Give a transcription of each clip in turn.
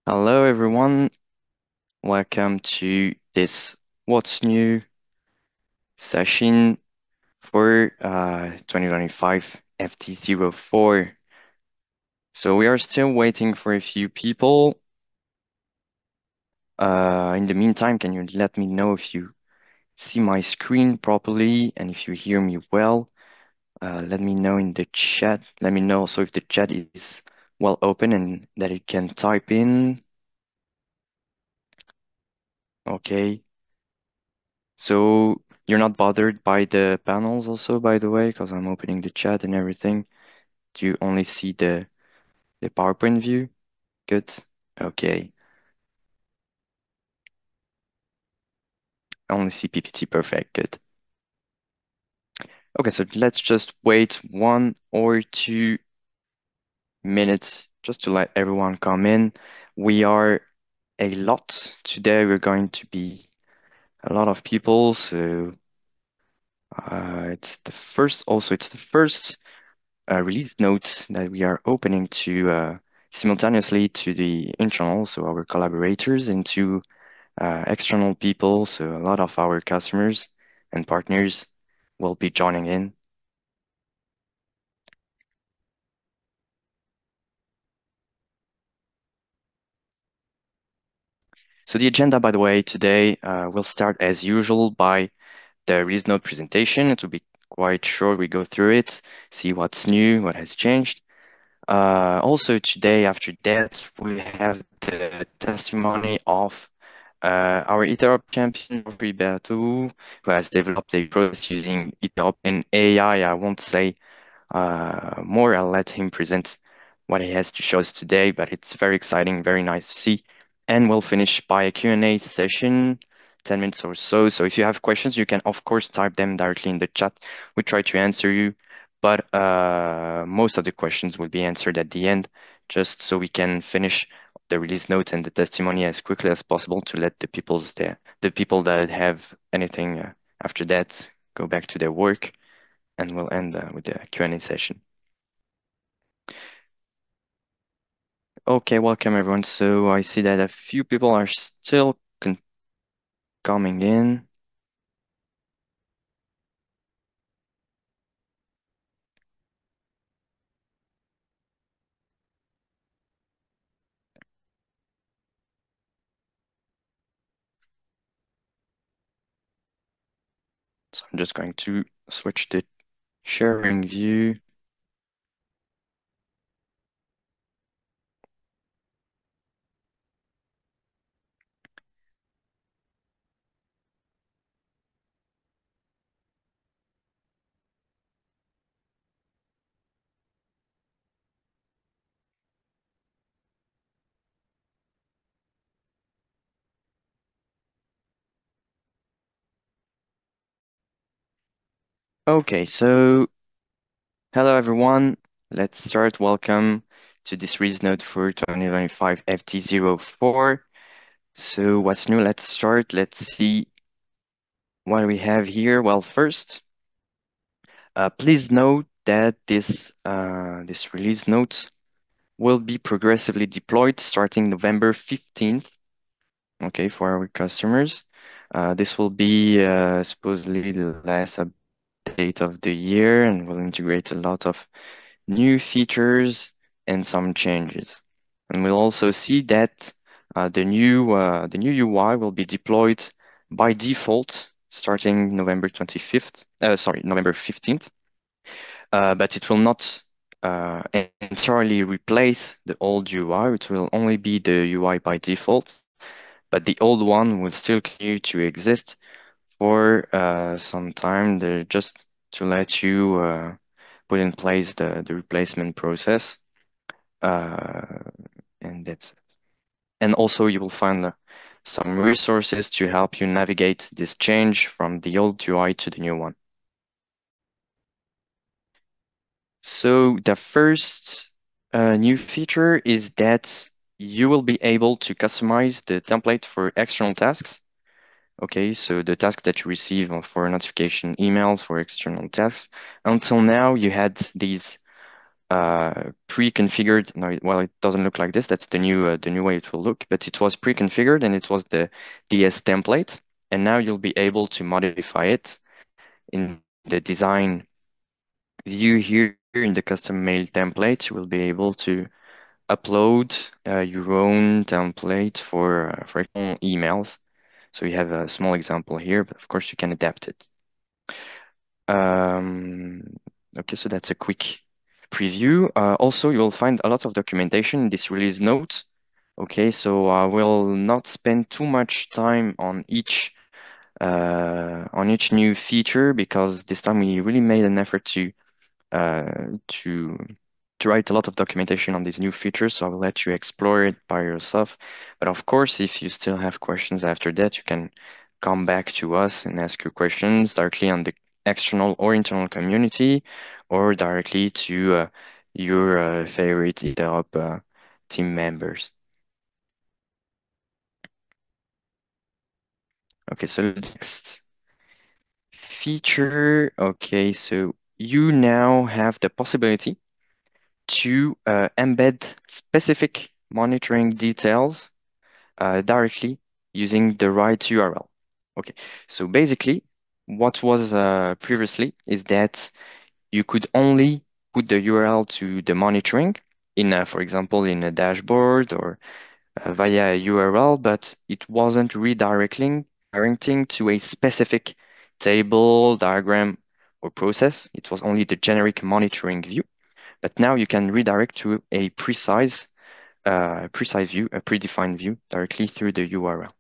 Hello, everyone. Welcome to this What's New session for 2025 FT04. So we are still waiting for a few people. In the meantime, can you let me know if you see my screen properly and if you hear me well? Let me know in the chat. Let me know also if the chat is well open and that it can type in. Okay. So you're not bothered by the panels also, by the way, because I'm opening the chat and everything. Do you only see the PowerPoint view? Good. Okay. I only see PPT. Perfect. Good. Okay, so let's just wait 1 or 2 minutes just to let everyone come in. We are a lot today. We're going to be a lot of people, so it's the first release notes that we are opening to simultaneously to the internal, so our collaborators, and to external people. So a lot of our customers and partners will be joining in. So the agenda, by the way, today will start as usual by the release note presentation. It will be quite short. We go through it, see what's new, what has changed. Also today, after that, we have the testimony of our Iterop champion, Joffrey Berthou, who has developed a process using Iterop and AI. I won't say more. I'll let him present what he has to show us today, but it's very exciting, very nice to see. And we'll finish by a Q&A session, 10 minutes or so. So if you have questions, you can, of course, type them directly in the chat. We try to answer you, but most of the questions will be answered at the end, just so we can finish the release notes and the testimony as quickly as possible to let the people that have anything after that go back to their work, and we'll end with the Q&A session. Okay, welcome everyone. So I see that a few people are still coming in. So I'm just going to switch the sharing view. Okay, so hello everyone. Let's start. Welcome to this release note for 2025 FT04. So what's new? Let's start. Let's see what we have here. Well, first, please note that this release note will be progressively deployed starting November 15th, okay, for our customers. This will be supposedly the last update of the year and will integrate a lot of new features and some changes. And we'll also see that the new UI will be deployed by default starting November 15th, but it will not entirely replace the old UI. It will only be the UI by default, but the old one will still continue to exist for some time, just to let you put in place the replacement process. Uh, and that's and also you will find some resources to help you navigate this change from the old UI to the new one. So the first new feature is that you will be able to customize the template for external tasks. Okay, so the task that you receive for notification emails for external tasks. Until now, you had these pre-configured. No, well, it doesn't look like this. That's the new way it will look. But it was pre-configured and it was the DS template. And now you'll be able to modify it in the design view here in the custom mail template. You will be able to upload your own template for example, emails. So you have a small example here, but of course you can adapt it. Um, okay, so that's a quick preview. Also, you will find a lot of documentation in this release note. Okay, so I will not spend too much time on each new feature because this time we really made an effort uh, to to write a lot of documentation on these new features, so I will let you explore it by yourself. But of course, if you still have questions after that, you can come back to us and ask your questions directly on the external or internal community or directly to your favorite Iterop team members. Okay, so the next feature. Okay, so you now have the possibility to embed specific monitoring details directly using the right URL. Okay, so basically, what was previously is that you could only put the URL to the monitoring in, for example, in a dashboard or via a URL, but it wasn't directing to a specific table, diagram, or process. It was only the generic monitoring view. But now you can redirect to a precise view, a predefined view directly through the URL.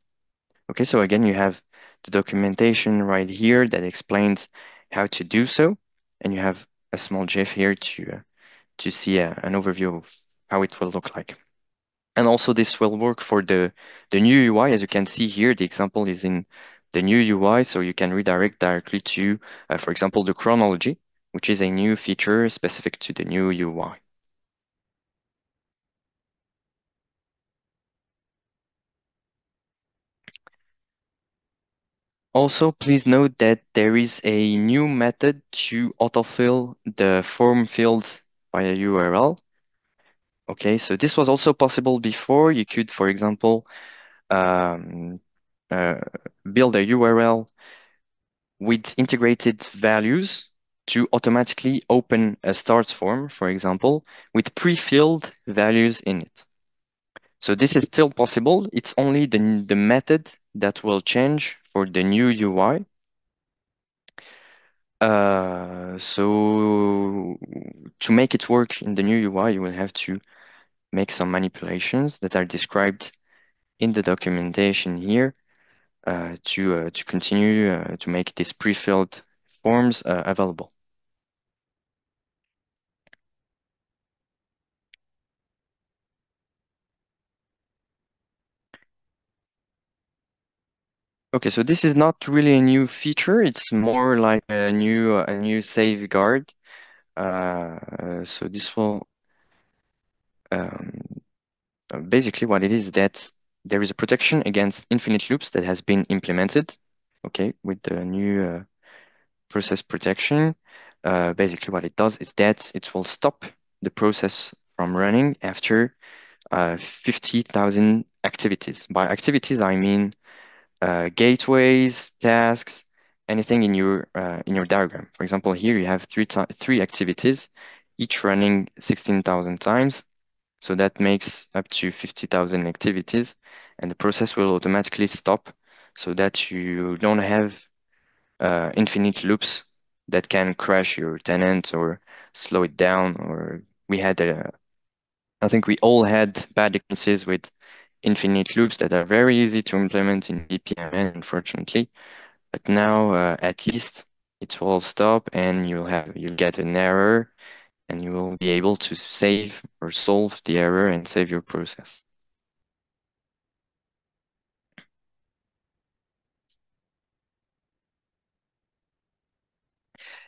Okay, so again, you have the documentation right here that explains how to do so, and you have a small GIF here to see an overview of how it will look like. And also this will work for the new UI. As you can see here, the example is in the new UI, so you can redirect directly to, for example, the chronology, which is a new feature specific to the new UI. Also, please note that there is a new method to autofill the form fields via URL. Okay, so this was also possible before. You could, for example, um, uh, build a URL with integrated values to automatically open a start form, for example, with pre-filled values in it. So this is still possible. It's only the method that will change for the new UI. So to make it work in the new UI, you will have to make some manipulations that are described in the documentation here to continue to make these pre-filled forms available. Okay, so this is not really a new feature. It's more like a new safeguard. So this will um, basically what it is that there is a protection against infinite loops that has been implemented. Okay, with the new process protection. Basically, what it does is that it will stop the process from running after 50,000 activities. By activities, I mean gateways, tasks, anything in your diagram. For example, here you have three activities, each running 16,000 times. So that makes up to 50,000 activities, and the process will automatically stop so that you don't have infinite loops that can crash your tenant or slow it down. Or I think we all had bad experiences with infinite loops that are very easy to implement in BPMN, unfortunately. But now, at least it will stop, and you'll get an error, and you will be able to save or solve the error and save your process.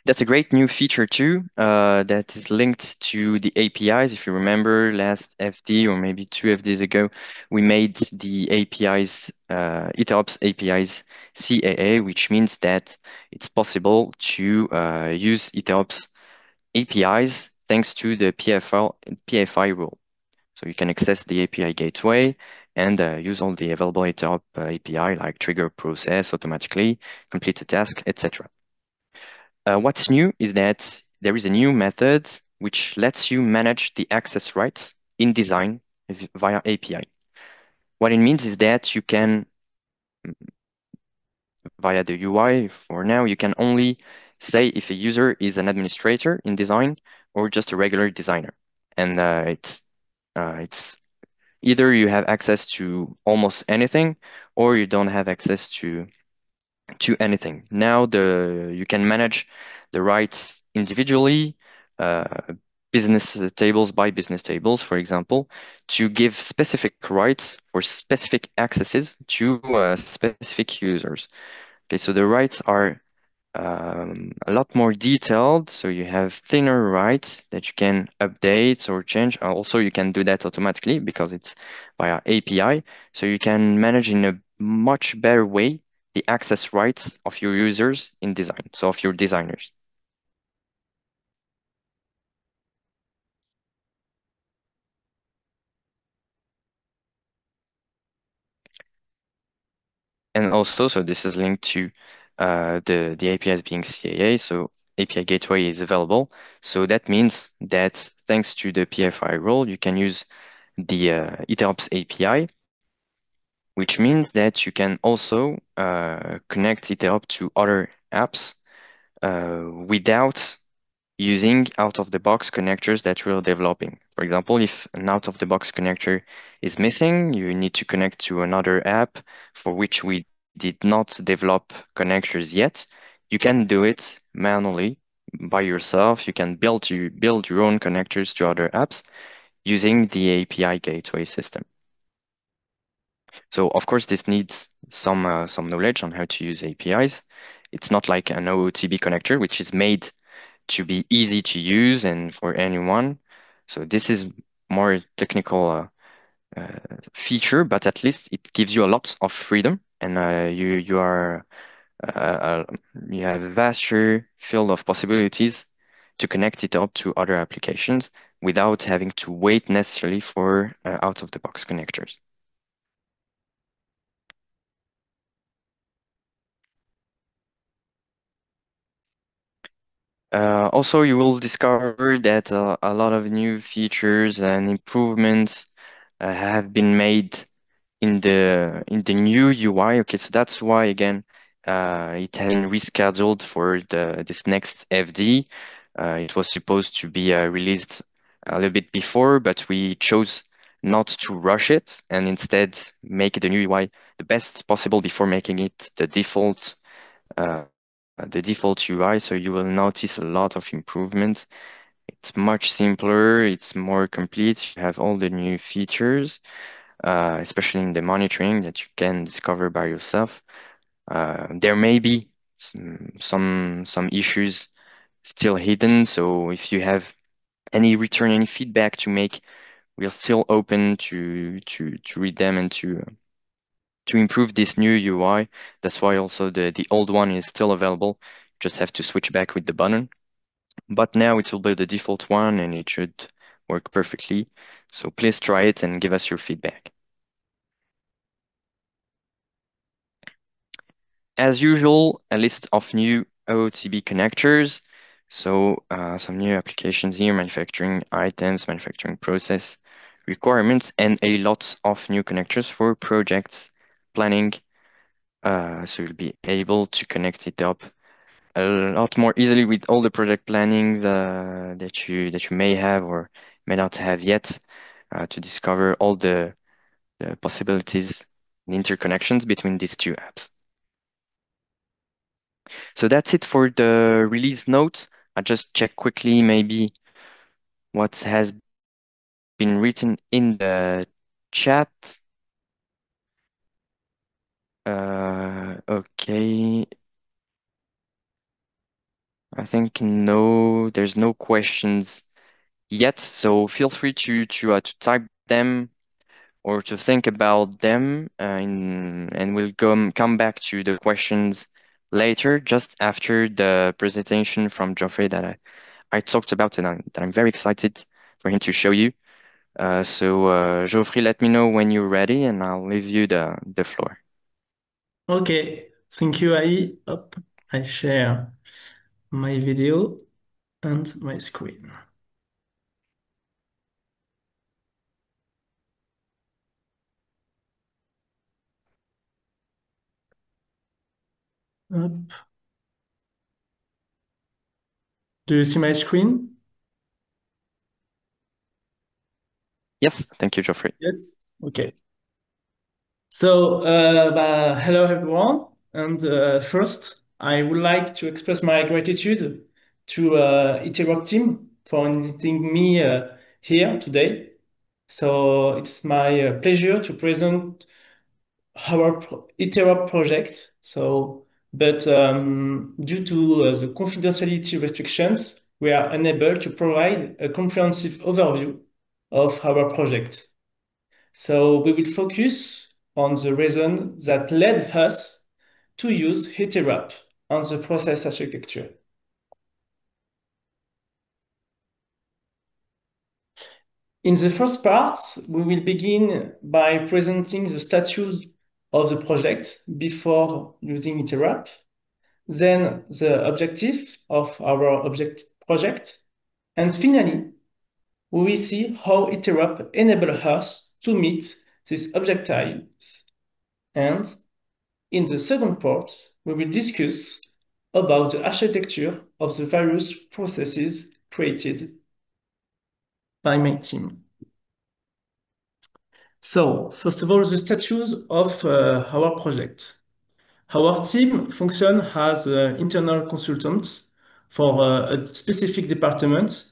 That's a great new feature too, that is linked to the APIs. If you remember last FD or maybe two FDs ago, we made the APIs, Iterop's APIs CAA, which means that it's possible to use Iterop's APIs thanks to the PFI rule. So you can access the API gateway and use all the available Iterop API like trigger process automatically, complete a task, etc. What's new is that there is a new method which lets you manage the access rights in design via API. What it means is that you can, via the UI for now, you can only say if a user is an administrator in design or just a regular designer. And it's either you have access to almost anything or you don't have access to anything. Now you can manage the rights individually, uh, business tables by business tables, for example, to give specific rights or specific accesses to specific users. Okay, so the rights are a lot more detailed. So you have thinner rights that you can update or change. Also, you can do that automatically because it's via API. So you can manage in a much better way the access rights of your users in design, so of your designers. And also, so this is linked to the APIs being CAA. So API gateway is available. So that means that thanks to the PFI role, you can use the Iterop's API, which means that you can also connect Iterop to other apps without using out-of-the-box connectors that we're developing. For example, if an out-of-the-box connector is missing, you need to connect to another app for which we did not develop connectors yet. You can do it manually by yourself. You can build your own connectors to other apps using the API gateway system. So of course, this needs some knowledge on how to use APIs. It's not like an OOTB connector, which is made to be easy to use and for anyone. So this is more technical feature, but at least it gives you a lot of freedom, and uh, uh, you have a vaster field of possibilities to connect it up to other applications without having to wait necessarily for out-of-the-box connectors. Also, you will discover that a lot of new features and improvements have been made in the new UI. Okay, so that's why again it has been rescheduled for the this next FD. It was supposed to be released a little bit before, but we chose not to rush it and instead make the new UI the best possible before making it uh, the default UI. So you will notice a lot of improvements. It's much simpler, it's more complete. You have all the new features, especially in the monitoring that you can discover by yourself. There may be some issues still hidden. So if you have any feedback to make, we're still open to read them and to improve this new UI. That's why also the old one is still available. Just have to switch back with the button. But now it will be the default one and it should work perfectly. So please try it and give us your feedback. As usual, a list of new OOTB connectors. So some new applications here, manufacturing items, manufacturing process requirements, and a lot of new connectors for projects planning. So you'll be able to connect it up a lot more easily with all the project plannings that you may have or may not have yet to discover all the possibilities, the interconnections between these two apps. So that's it for the release notes. I just check quickly maybe what has been written in the chat. Okay, I think no, there's no questions yet. So feel free to type them or to think about them, and we'll come back to the questions later, just after the presentation from Joffrey that I talked about and that I'm very excited for him to show you. Geoffrey, let me know when you're ready, and I'll leave you the floor. Okay, thank you, Ai. Hop, I share my video and my screen. Hop. Do you see my screen? Yes, thank you, Geoffrey. Yes. Okay. So, hello everyone. And first, I would like to express my gratitude to Iterop team for inviting me here today. So it's my pleasure to present our Iterop project. But due to the confidentiality restrictions, we are unable to provide a comprehensive overview of our project. So we will focus on the reason that led us to use Iterop on the process architecture. In the first part, we will begin by presenting the status of the project before using Iterop, then the objective of our project, and finally, we will see how Iterop enables us to meet these objectives. And in the second part, we will discuss about the architecture of the various processes created by my team. So, first of all, the status of our project. Our team functions as internal consultants for a specific department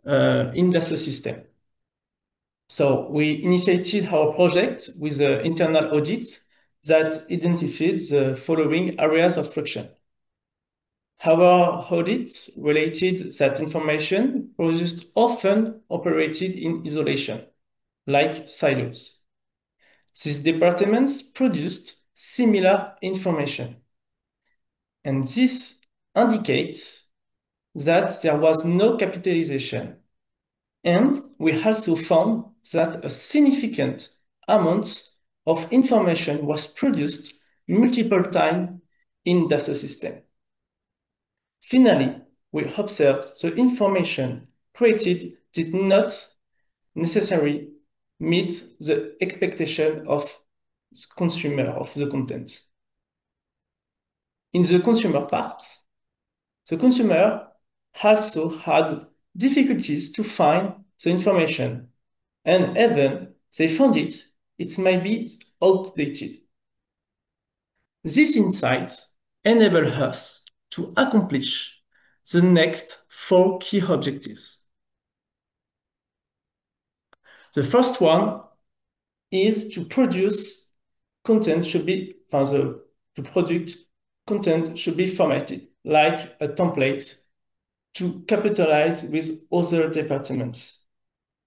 in the system. So we initiated our project with the internal audit that identified the following areas of friction. Our audits related that information produced often operated in isolation, like silos. These departments produced similar information. And this indicates that there was no capitalization. And we also found that a significant amount of information was produced multiple times in the system. Finally, we observed the information created did not necessarily meet the expectation of the consumer of the content. In the consumer part, the consumer also had difficulties to find the information, and even they found it might be outdated. These insights enable us to accomplish the next four key objectives. The first one is to produce content should be, the product content should be formatted like a template to capitalize with other departments.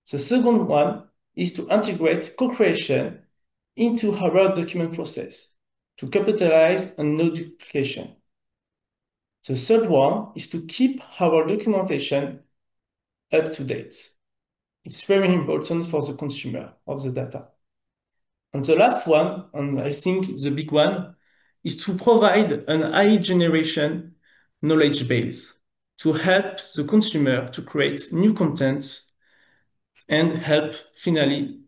The second one is to integrate co-creation into our document process to capitalize on no duplication. The third one is to keep our documentation up to date. It's very important for the consumer of the data. And the last one, and I think the big one, is to provide an AI generation knowledge base to help the consumer to create new content and help the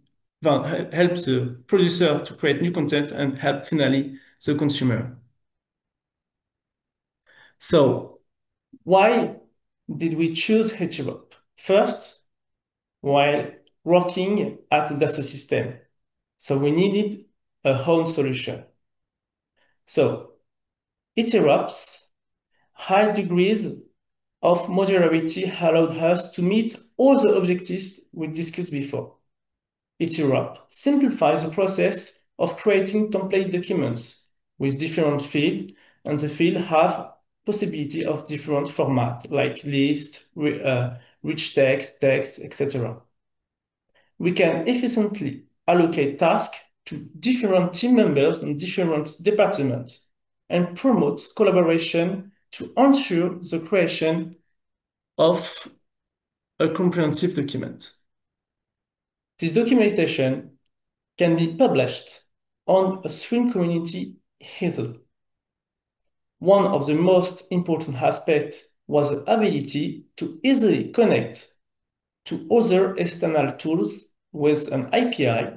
producer to create new content and help finally the consumer. So why did we choose Iterop? First, while working at the Dassault system. So we needed a home solution. So Iterop's high degrees of modularity allowed us to meet all the objectives we discussed before. Iterop simplifies the process of creating template documents with different fields, and the fields have possibility of different formats like list, rich text, etc. We can efficiently allocate tasks to different team members and different departments and promote collaboration to ensure the creation of a comprehensive document. This documentation can be published on a stream community easily. One of the most important aspects was the ability to easily connect to other external tools with an API,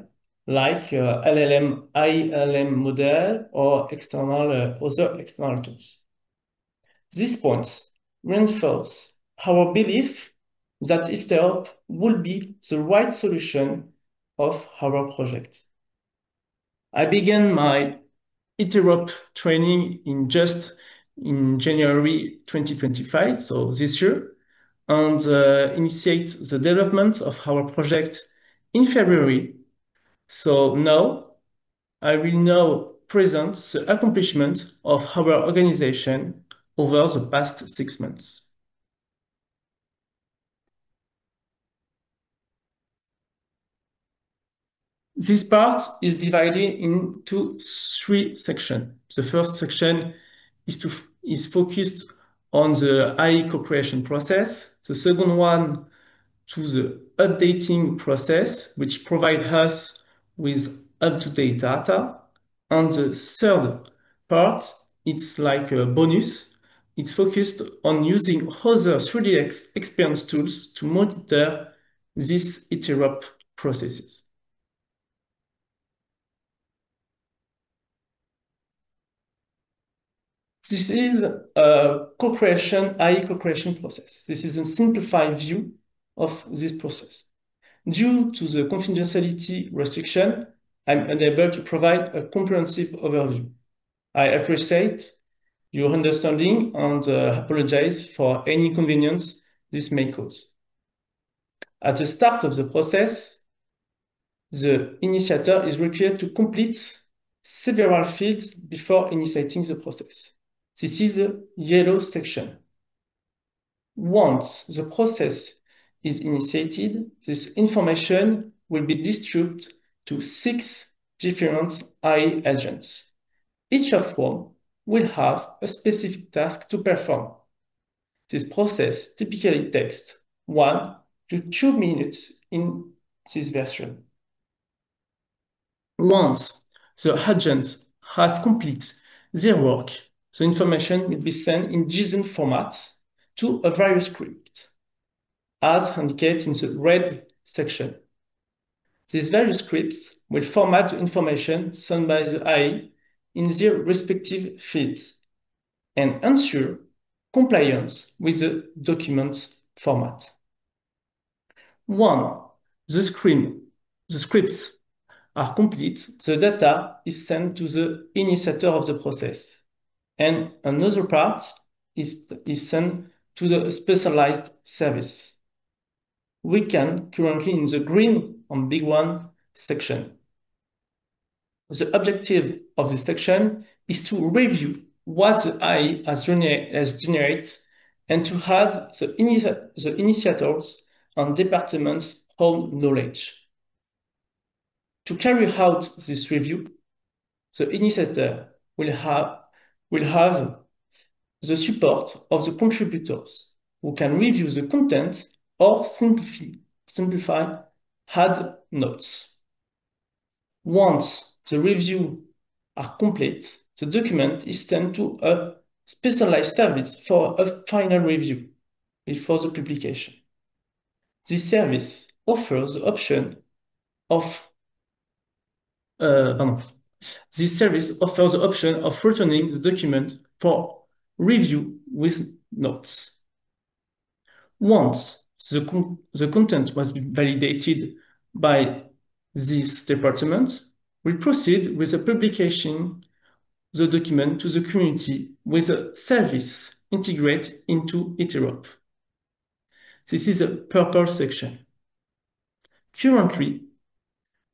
like LLM, ILM model, or other external tools. These points reinforce our belief that Iterop will be the right solution of our project. I began my Iterop training in January 2025, so this year, and initiate the development of our project in February. So now I will now present the accomplishment of our organization over the past 6 months. This part is divided into 3 sections. The first section is focused on the AI co-creation process. The second one to the updating process, which provides us with up-to-date data. And the third part, it's like a bonus. It's focused on using other 3D experience tools to monitor these Iterop processes. This is a AI co-creation process. This is a simplified view of this process. Due to the confidentiality restriction, I'm unable to provide a comprehensive overview. I appreciate your understanding and apologize for any inconvenience this may cause. At the start of the process, the initiator is required to complete several fields before initiating the process. This is the yellow section. Once the process is initiated, this information will be distributed to 6 different AI agents. Each of them will have a specific task to perform. This process typically takes 1 to 2 minutes in this version. Once the agent has completed their work, the information will be sent in JSON format to a various script, as indicated in the red section. These various scripts will format the information sent by the AI in their respective fields and ensure compliance with the document format. Once the scripts are complete, the data is sent to the initiator of the process, and another part is sent to the specialized service. We can currently in the green on big one section. The objective of this section is to review what the AI has generated and to add the initiators and department's own knowledge. To carry out this review, the initiator will have the support of the contributors who can review the content or simplify add notes. Once the review are complete, the document is sent to a specialized service for a final review before the publication. This service offers the option of returning the document for review with notes. Once the content was validated by this department, we proceed with the publication the document to the community with a service integrated into Iterop. This is a purple section. Currently,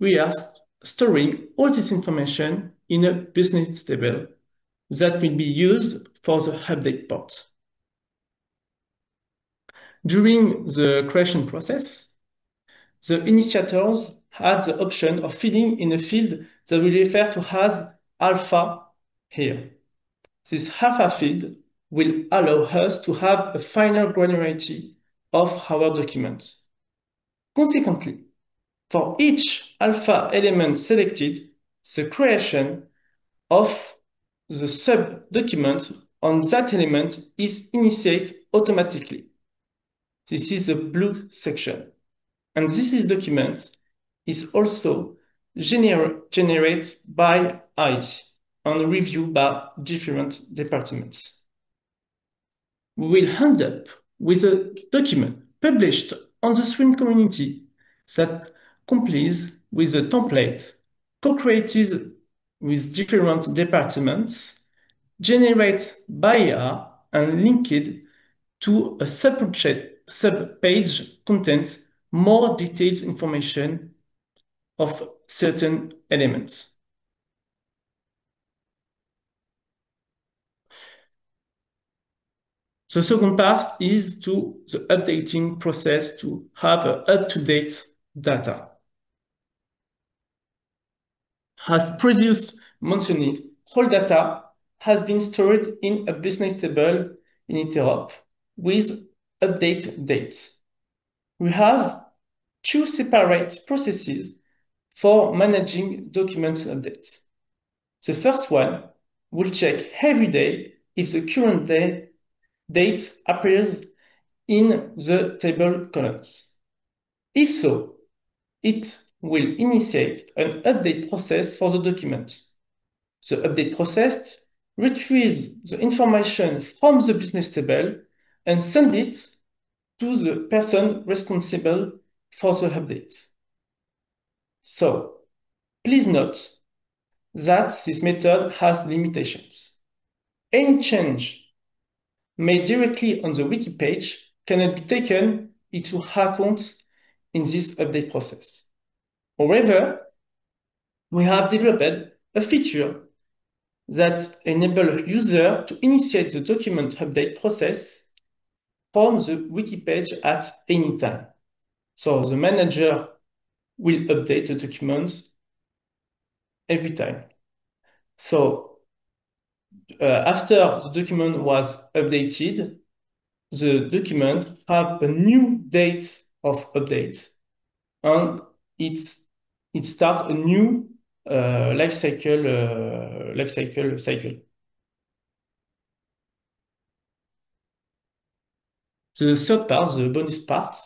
we are storing all this information in a business table that will be used for the update part. During the creation process, the initiators had the option of filling in a field that we refer to as alpha here. This alpha field will allow us to have a finer granularity of our document. Consequently, for each alpha element selected, the creation of the sub-document on that element is initiated automatically. This is the blue section. And this is document is also generated by AI and reviewed by different departments. We will end up with a document published on the stream community that complies with the template co-created with different departments, generated by AI and linked to a sub-page contains more detailed information of certain elements. The second part is to the updating process to have up-to-date data. As previously mentioned, all data has been stored in a business table in Iterop with update dates. We have two separate processes for managing document updates. The first one will check every day if the current date appears in the table columns. If so, it will initiate an update process for the document. The update process retrieves the information from the business table and sends it to the person responsible for the updates. So, please note that this method has limitations. Any change made directly on the wiki page cannot be taken into account in this update process. However, we have developed a feature that enables users to initiate the document update process from the wiki page at any time. So the manager will update the documents every time. So after the document was updated, the document have a new date of update, and it starts a new life cycle. The third part, the bonus part,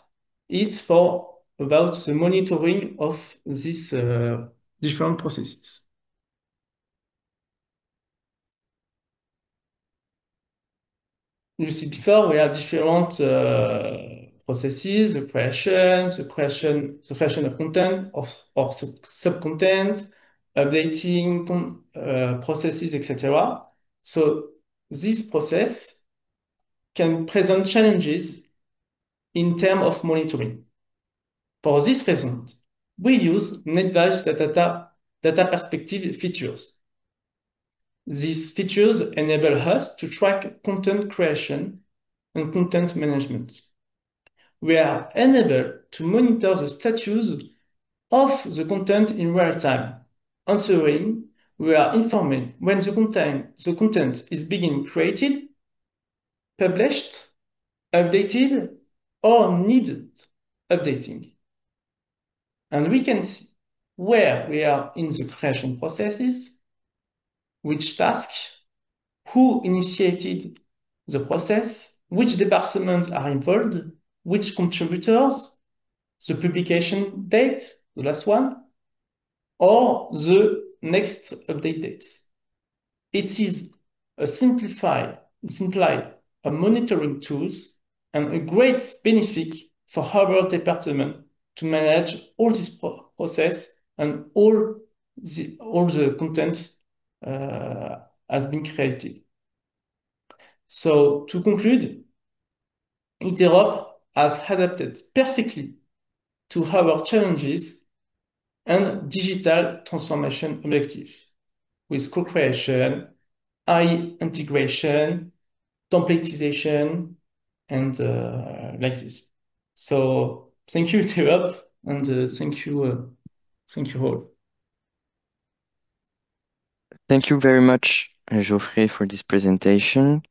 is for about the monitoring of these different processes. You see before we have different processes, the creation of content or sub-content, updating processes, etc. So this process can present challenges in terms of monitoring. For this reason, we use NetVage data perspective features. These features enable us to track content creation and content management. We are enabled to monitor the status of the content in real time, ensuring we are informed when the content is being created, published, updated, or needed updating. And we can see where we are in the creation processes, which task, who initiated the process, which departments are involved, which contributors, the publication date, the last one, or the next update dates. It is a simplified monitoring tools and a great benefit for our department to manage all this process and all the content has been created. So to conclude, Iterop has adapted perfectly to our challenges and digital transformation objectives with co-creation, AI integration, templatization, and like this. So thank you, Iterop, and thank you all. Thank you very much, Geoffrey, for this presentation.